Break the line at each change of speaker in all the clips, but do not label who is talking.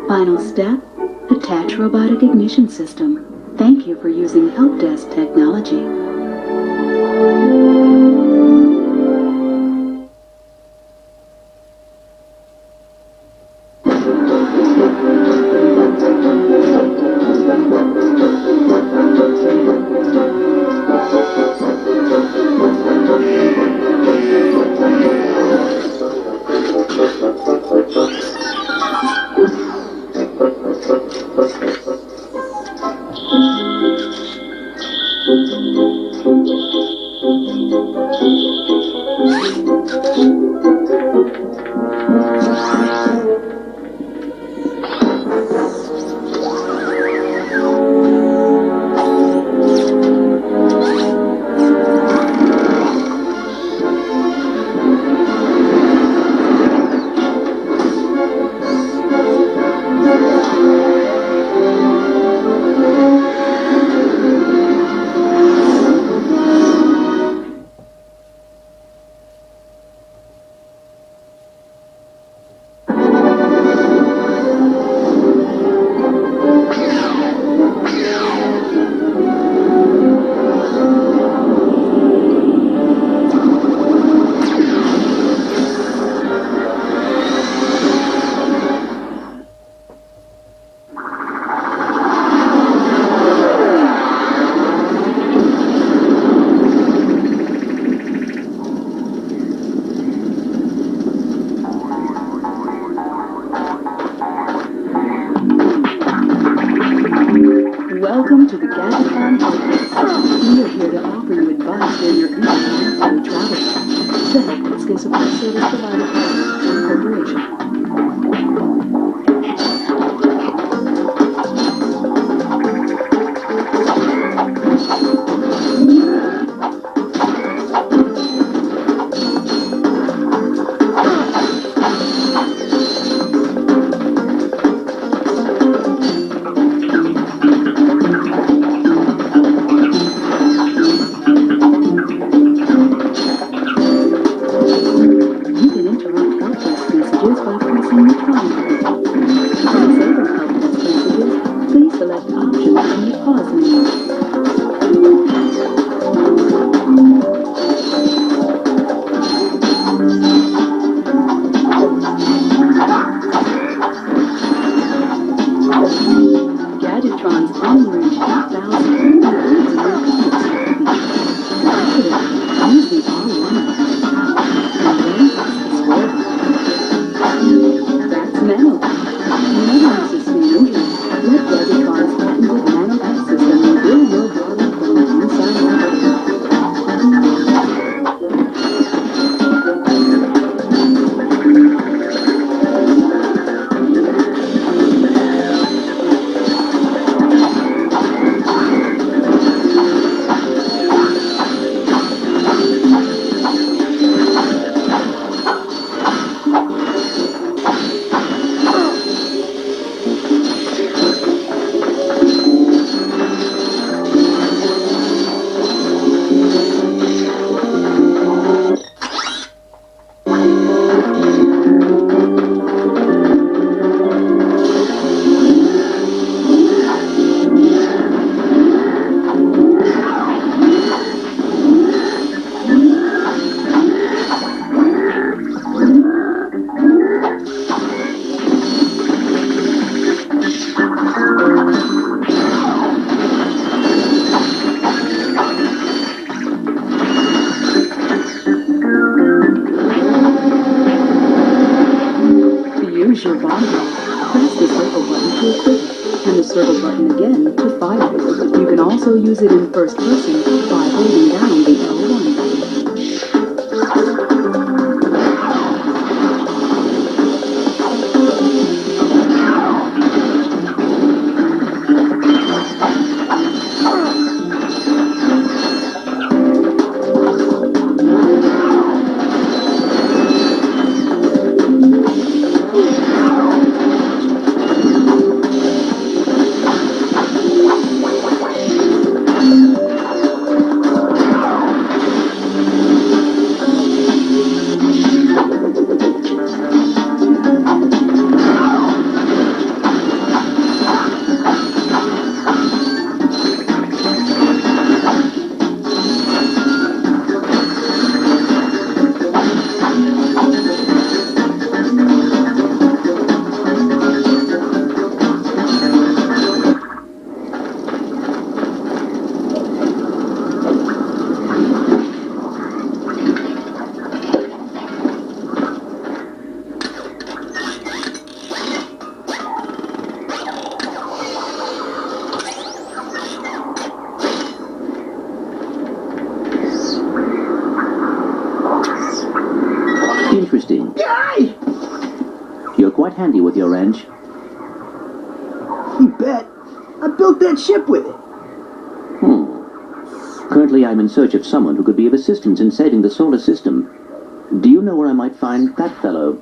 Final step, attach robotic ignition system. Thank you for using help desk technology. Welcome to the Gadgetron Podcast. We are here to offer you advice during your interplanetary travel. The help desk is a support service provided by the Corporation. Your body. Press the circle button to equip, and the circle button again to fire. You can also use it in first person by holding down the L1 button.
interesting.
Yay!
You're quite handy with your wrench.
You bet. I built that ship with it.
Currently, I'm in search of someone who could be of assistance in saving the solar system. Do you know where I might find that fellow?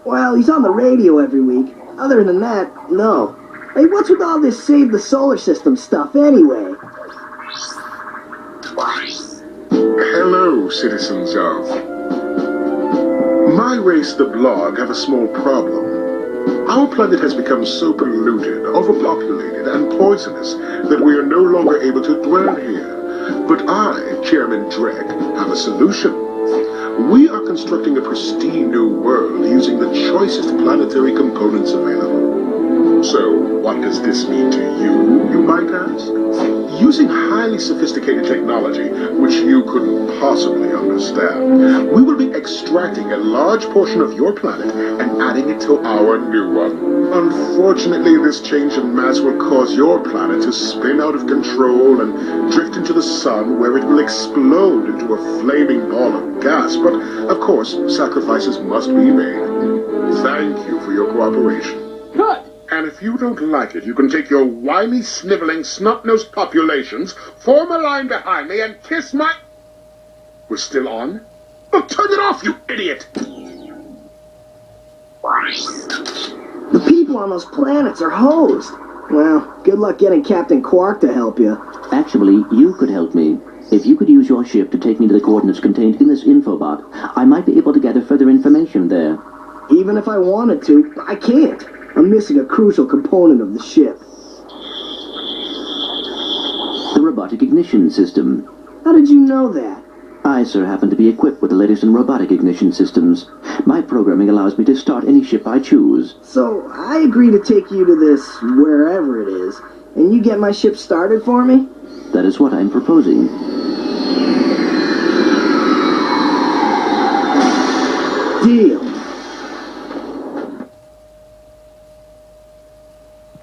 Well, he's on the radio every week. Other than that, no. Hey, what's with all this save the solar system stuff anyway?
Hello, citizens of... My race, the Blog, have a small problem. Our planet has become so polluted, overpopulated, and poisonous that we are no longer able to dwell here. But I, Chairman Drek, have a solution. We are constructing a pristine new world using the choicest planetary components available. So, what does this mean to you, you might ask? Using highly sophisticated technology, which you couldn't possibly understand, we will be extracting a large portion of your planet and adding it to our new one. Unfortunately, this change in mass will cause your planet to spin out of control and drift into the sun, where it will explode into a flaming ball of gas. But, of course, sacrifices must be made. Thank you for your cooperation.
Cut!
And if you don't like it, you can take your whiny, sniveling, snot-nosed populations, form a line behind me, and kiss my... We're still on? Oh, turn it off, you idiot!
The people on those planets are hosed. Well, good luck getting Captain Quark to help you.
Actually, you could help me. If you could use your ship to take me to the coordinates contained in this infobot, I might be able to gather further information there.
Even if I wanted to, I can't. I'm missing a crucial component of the ship.
The robotic ignition system.
How did you know that?
I, sir, happen to be equipped with the latest in robotic ignition systems. My programming allows me to start any ship I choose.
So, I agree to take you to this, wherever it is, and you get my ship started for me?
That is what I'm proposing.